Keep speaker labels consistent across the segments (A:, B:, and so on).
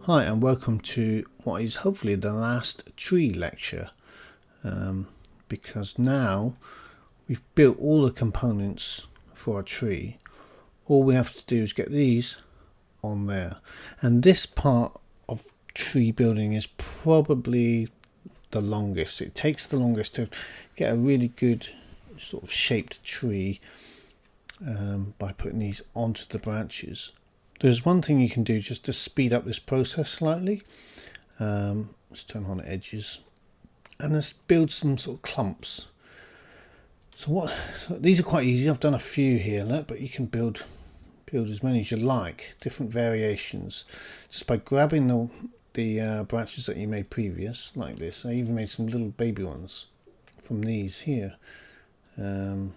A: Hi and welcome to what is hopefully the last tree lecture, because now we've built all the components for a tree. All we have to do is get these on there, and this part of tree building is probably the longest. It takes the longest to get a really good sort of shaped tree by putting these onto the branches. There's one thing you can do just to speed up this process slightly. Let's turn on the edges and let's build some sort of clumps. So these are quite easy. I've done a few here, look, but you can build as many as you like, different variations, just by grabbing the branches that you made previous, like this. I even made some little baby ones from these here that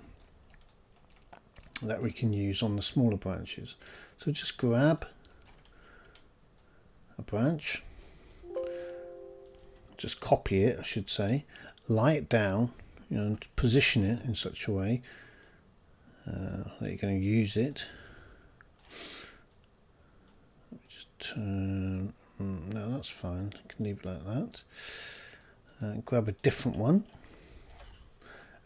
A: we can use on the smaller branches. So just grab a branch, just copy it, I should say, lie it down, and position it in such a way that you're going to use it. Just turn, no, that's fine, you can leave it like that. Grab a different one.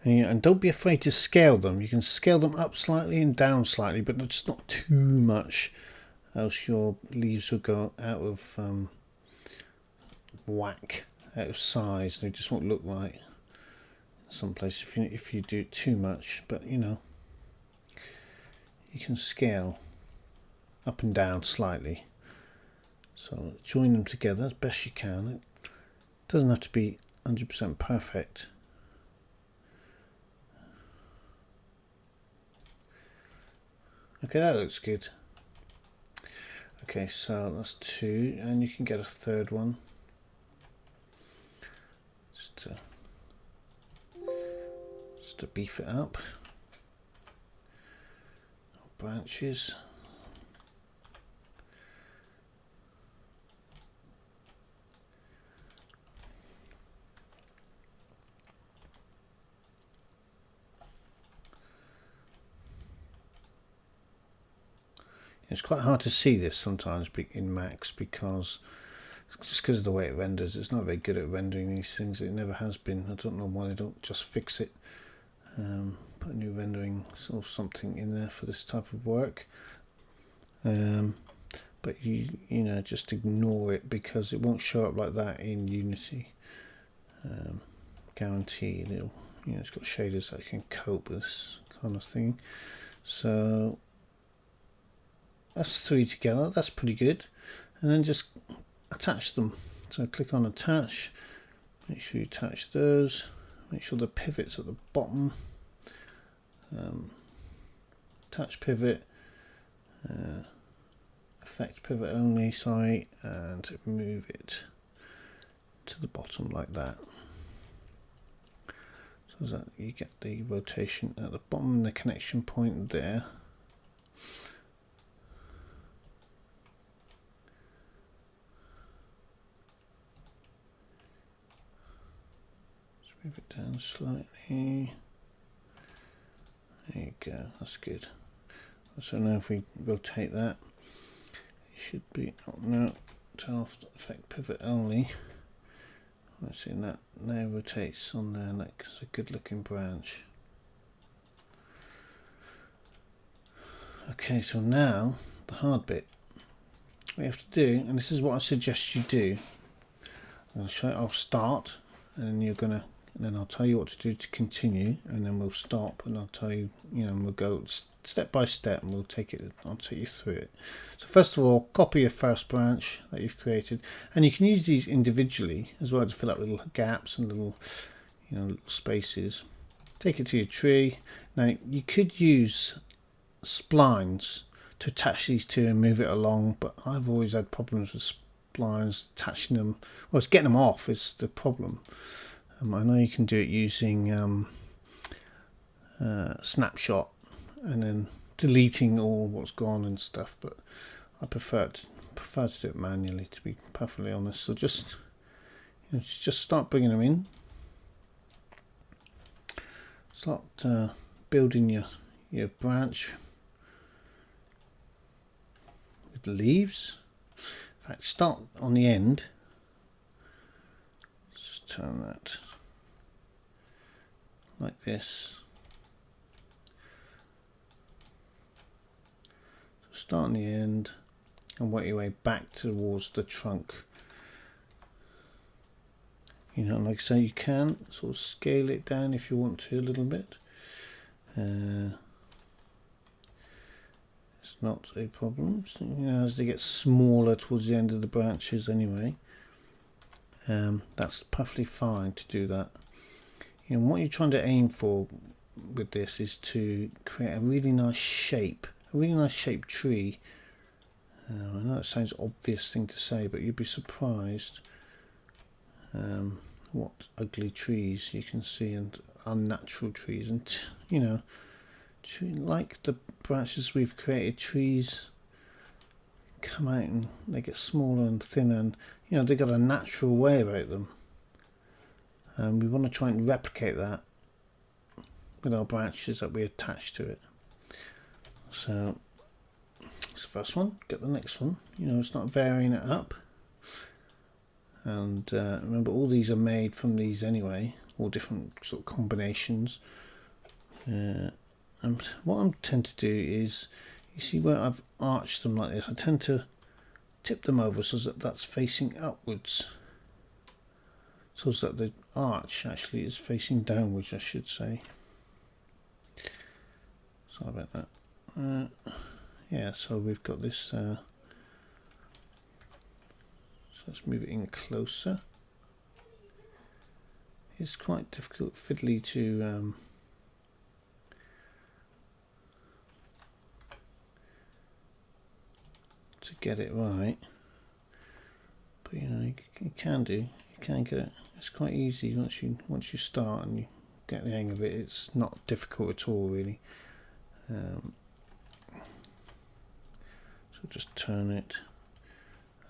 A: And don't be afraid to scale them. You can scale them up slightly and down slightly, but just not too much, else your leaves will go out of whack, out of size. They just won't look right someplace if you do it too much. But you can scale up and down slightly. So join them together as best you can. It doesn't have to be 100% perfect. Okay, that looks good. Okay, so that's two, and you can get a third one. Just to beef it up. Branches. It's quite hard to see this sometimes in Max because of the way it renders. It's not very good at rendering these things. It never has been. I don't know why they don't just fix it. Put a new rendering sort of something in there for this type of work. But you just ignore it because it won't show up like that in Unity. Guaranteed it's got shaders that can cope with this kind of thing. So that's three together, that's pretty good. And then just attach them. So click on attach, make sure you attach those, make sure the pivot's at the bottom. Attach pivot, effect pivot only, sorry, and move it to the bottom like that. So that you get the rotation at the bottom and the connection point there. Move it down slightly. There you go, that's good. So now if we rotate that, it should be, oh no, turn off the effect pivot only. Let's see, that now rotates on there, and that's a good looking branch. Okay, so now the hard bit. What you have to do, and this is what I suggest you do, I'll start, and then I'll tell you what to do to continue, and then we'll stop, and I'll tell you, and we'll go step by step, and I'll take you through it. So first of all, copy your first branch that you've created, and you can use these individually as well to fill up little gaps and little spaces. Take it to your tree. Now you could use splines to attach these two and move it along, but I've always had problems with splines attaching them. Well, it's getting them off is the problem. I know you can do it using snapshot and then deleting all what's gone and stuff, but I prefer to do it manually, to be perfectly honest. So just start bringing them in. Start building your branch with leaves. In fact, start on the end. Let's just turn that like this. So start on the end and work your way back towards the trunk. You know, like I say, you can sort of scale it down if you want to a little bit. It's not a problem. So, you know, as they get smaller towards the end of the branches anyway, that's perfectly fine to do that. You know, what you're trying to aim for with this is to create a really nice shape, a really nice shaped tree. I know it sounds an obvious thing to say, but you'd be surprised what ugly trees you can see and unnatural trees, and you know, like the branches we've created, trees come out and they get smaller and thinner, and you know, they've got a natural way about them, and we want to try and replicate that with our branches that we attach to it. So that's the first one. Get the next one. You know, it's not varying it up. And remember, all these are made from these anyway, all different sort of combinations. And what I tend to do is, you see where I've arched them like this, I tend to tip them over so that that's facing upwards, so that the arch actually is facing downwards, I should say. Sorry about that. Yeah, so we've got this. So let's move it in closer. It's quite difficult, fiddly to get it right, but you know, you can get it. It's quite easy once you start and you get the hang of it. It's not difficult at all, really. So just turn it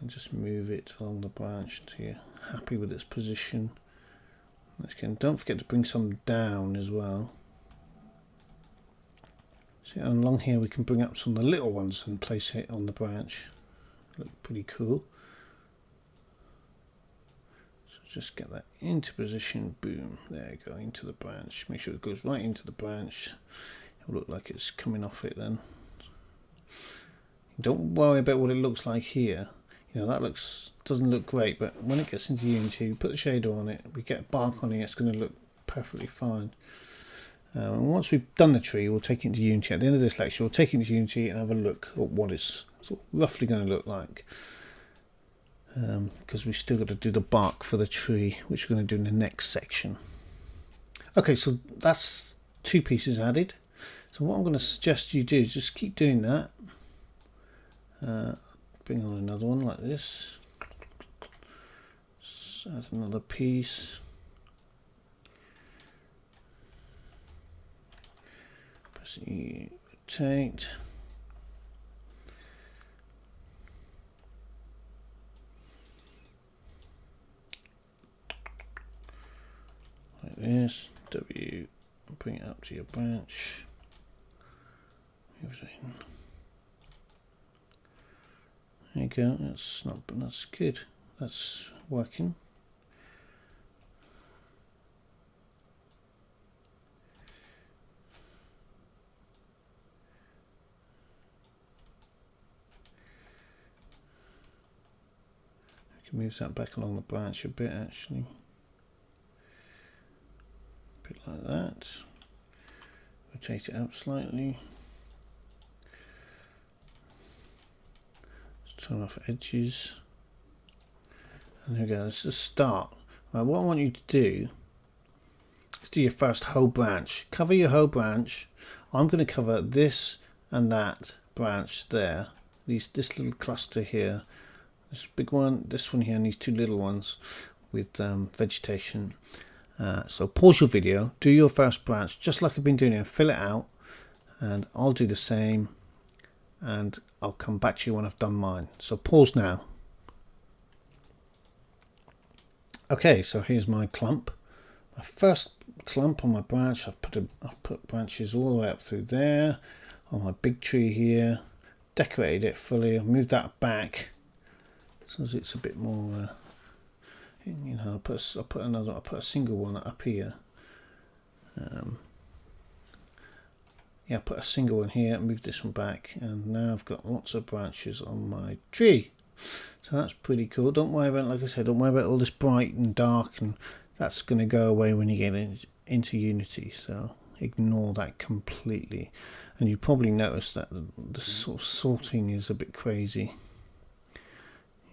A: and just move it along the branch until you're happy with its position. Again, don't forget to bring some down as well. See, and along here we can bring up some of the little ones and place it on the branch. Look pretty cool. So just get that into position. Boom, there you go, into the branch. Make sure it goes right into the branch. It'll look like it's coming off it then. Don't worry about what it looks like here. You know, that doesn't look great, but when it gets into Unity, we put the shader on it, we get bark on it, it's going to look perfectly fine. And once we've done the tree, we'll take it into Unity. At the end of this lecture, we'll take it into Unity and have a look at what it's sort of roughly going to look like. Because we've still got to do the bark for the tree, which we're going to do in the next section. Okay, so that's 2 pieces added. So what I'm going to suggest you do is just keep doing that. Bring on another one like this. Just add another piece. Press E, rotate. Like this. W, bring it up to your branch. Move it in. There you go. That's good. That's working. I can move that back along the branch a bit, actually. A bit like that. Rotate it out slightly. Turn off edges, and there we go. Let's just start. Right, what I want you to do is do your first whole branch. Cover your whole branch. I'm going to cover this and that branch there. This little cluster here, this big one, this one here, and these 2 little ones with vegetation. So pause your video, do your first branch just like I've been doing here, fill it out, and I'll do the same. And I'll come back to you when I've done mine. So pause now. Okay, so here's my clump. My first clump on my branch. I've put branches all the way up through there on my big tree here. Decorated it fully. I've moved that back. so as it's a bit more you know, I put a single one up here. Yeah, I put a single one here, move this one back, and now I've got lots of branches on my tree. So that's pretty cool. Don't worry about, like I said, don't worry about all this bright and dark, and that's going to go away when you get into Unity. So ignore that completely. And you probably notice that the sort of sorting is a bit crazy.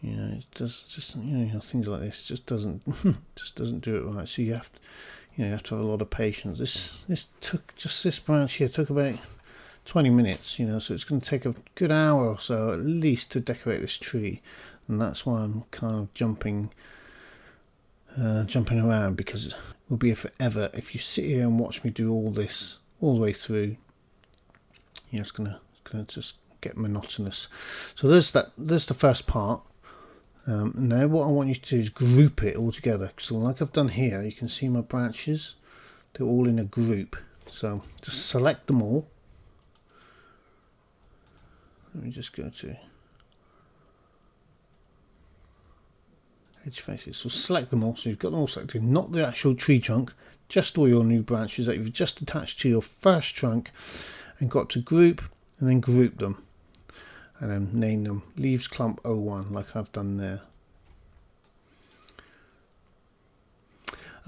A: You know, it does just, you know, things like this just doesn't do it right. So you have to, you have to have a lot of patience. This took, just this branch here took about 20 minutes, you know, so it's going to take a good hour or so at least to decorate this tree, and that's why I'm kind of jumping around, because it will be forever if you sit here and watch me do all this all the way through. Yeah, it's gonna just get monotonous. So there's the first part. Now what I want you to do is group it all together. So like I've done here, you can see my branches, they're all in a group. So just select them all. Let me just go to edge faces. So select them all. So you've got them all selected, not the actual tree trunk, just all your new branches that you've just attached to your first trunk, and got to group, and then group them. And then name them Leaves Clump 01, like I've done there.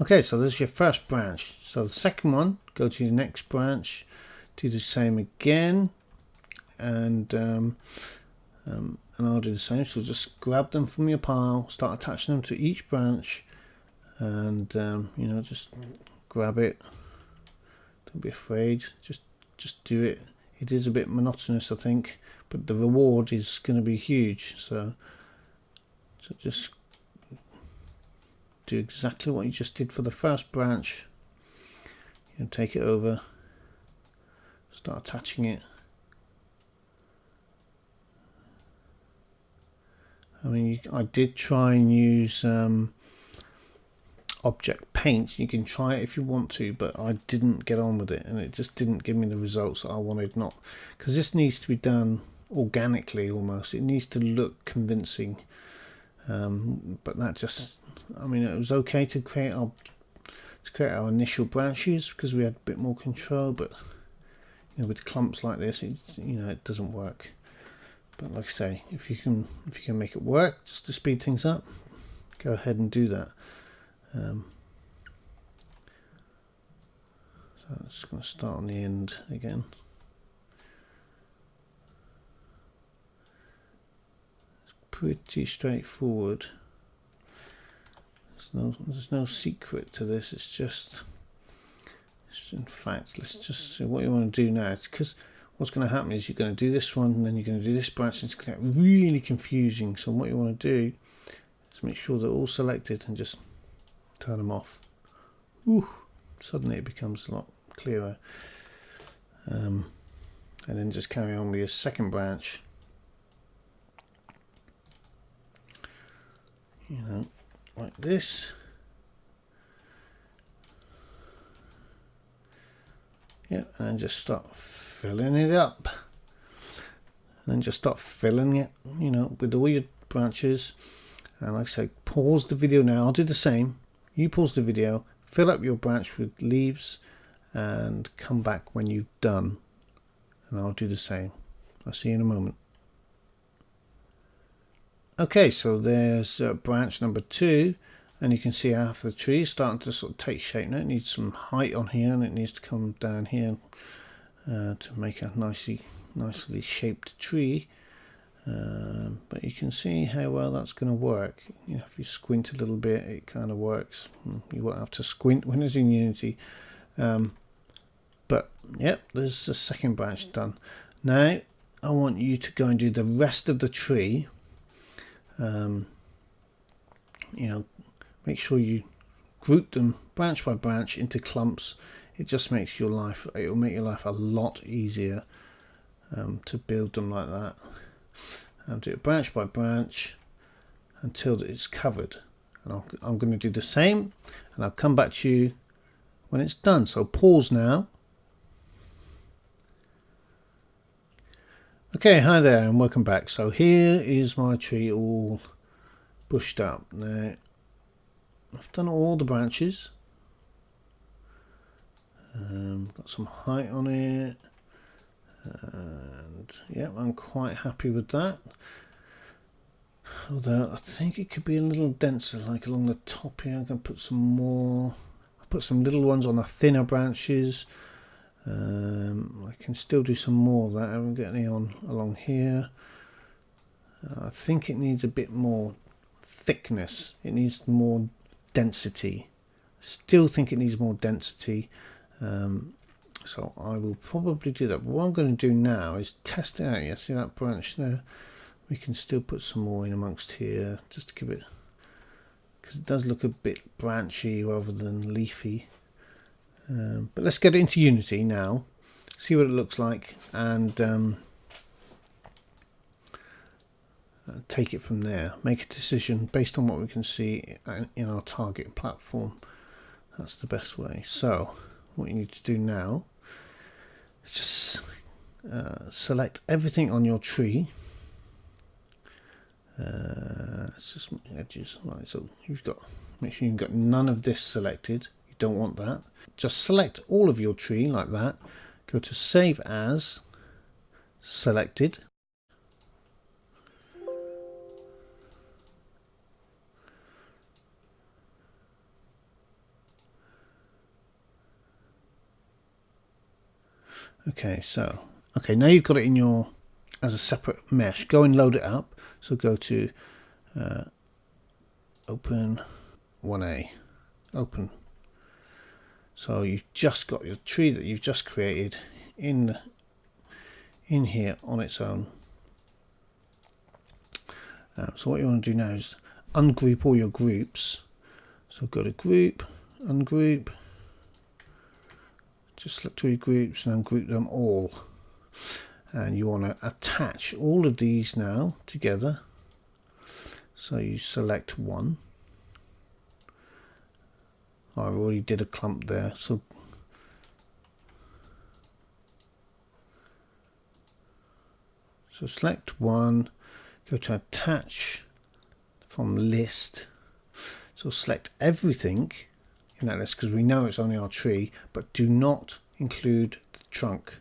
A: Okay, so there's your first branch. So the second one, go to the next branch, do the same again, and I'll do the same. So just grab them from your pile, start attaching them to each branch, and you know, just grab it. Don't be afraid. Just do it. It is a bit monotonous, I think, but the reward is going to be huge. So just do exactly what you just did for the first branch. You know, take it over, start attaching it. I mean, I did try and use Object Paint. You can try it if you want to, but I didn't get on with it, and it just didn't give me the results that I wanted. Not because this needs to be done organically almost. It needs to look convincing, but that just, I mean, it was okay to create our initial branches because we had a bit more control, but you know, with clumps like this, it's, you know, it doesn't work. But like I say, if you can make it work just to speed things up, go ahead and do that. So I'm just going to start on the end again. It's pretty straightforward. There's no secret to this. It's just, in fact, let's just see what you want to do now. Because what's going to happen is you're going to do this one, and then you're going to do this branch, and it's going to get really confusing. So what you want to do is make sure they're all selected and just turn them off. Ooh, suddenly it becomes a lot clearer. And then just carry on with your second branch. You know, like this. Yeah, and then just start filling it up. And then just start filling it, you know, with all your branches. And like I say, pause the video now. I'll do the same. You pause the video, fill up your branch with leaves, and come back when you've done. And I'll do the same. I'll see you in a moment. Okay, so there's branch number 2, and you can see half the tree is starting to sort of take shape now. It needs some height on here, and it needs to come down here to make a nicely shaped tree. But you can see how well that's going to work. You know, if you squint a little bit, it kind of works. You won't have to squint when it's in Unity. But yep, there's the second branch done. Now I want you to go and do the rest of the tree. You know, make sure you group them branch by branch into clumps. It just makes your life, it will make your life a lot easier to build them like that. And do it branch by branch until it's covered. And I'm going to do the same, and I'll come back to you when it's done. So pause now. Okay, hi there and welcome back. So here is my tree all bushed up. Now I've done all the branches. Got some height on it, and yeah, I'm quite happy with that. Although I think it could be a little denser, like along the top here. I'm going to put some more. I'll put some little ones on the thinner branches. I can still do some more of that. I haven't got any on along here. I think it needs a bit more thickness. It needs more density. Still think it needs more density. So I will probably do that. But what I'm going to do now is test it out. Yeah, see that branch there? We can still put some more in amongst here, just to give it, because it does look a bit branchy rather than leafy. But let's get it into Unity now, see what it looks like, and take it from there. Make a decision based on what we can see in our target platform. That's the best way. So what you need to do now is just select everything on your tree. It's just edges, right? So you've got, make sure you've got none of this selected. You don't want that. Just select all of your tree like that. Go to Save As, Selected. Okay, so now you've got it in your as a separate mesh. Go and load it up. So go to Open 1A, Open. So you've just got your tree that you've just created in here on its own. So what you want to do now is ungroup all your groups. So go to Group, Ungroup. Just select all your groups and ungroup them all. And you want to attach all of these now together. So you select one. I already did a clump there, so select one, go to attach from list. So select everything in that list because we know it's only our tree, but do not include the trunk.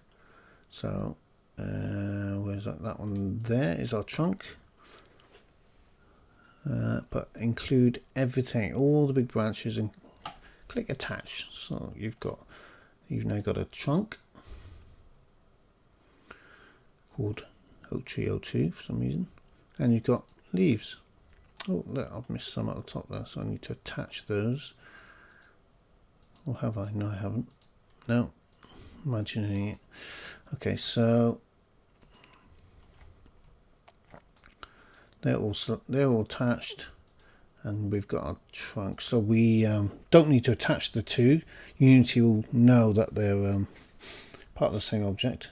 A: So where's that? That one there is our trunk. But include everything, all the big branches, and click attach. So you've now got a trunk called Oak Tree 02 for some reason, and you've got leaves. Oh look, I've missed some at the top there, so I need to attach those. Or have I? No, I haven't. No, imagining it. Okay, so they're all attached, and we've got our trunk. So we don't need to attach the two. Unity will know that they're part of the same object.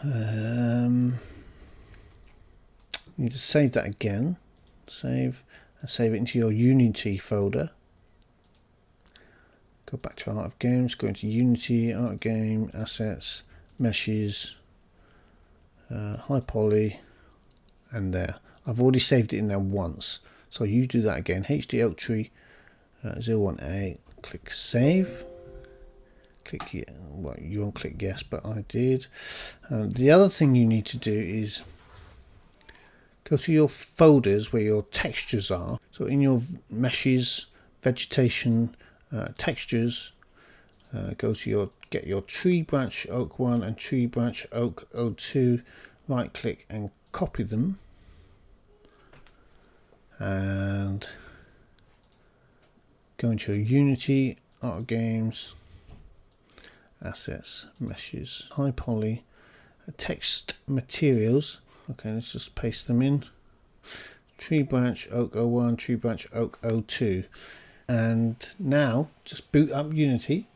A: You need to save that again. Save and save it into your Unity folder. Go back to Art of Games, go into Unity, Art of Game, Assets, Meshes, High Poly, and there. I've already saved it in there once, so you do that again. HD Oak Tree 01A, click Save. Click yeah. Well, you won't click yes, but I did. The other thing you need to do is go to your folders where your textures are. So in your Meshes, Vegetation, Textures, go to get your Tree Branch Oak 1 and Tree Branch Oak 02, right click and copy them, and go into your Unity, Art of Games, Assets, Meshes, High Poly, Text Materials. Okay, let's just paste them in. Tree Branch Oak 01, Tree Branch Oak 02. And now just boot up Unity.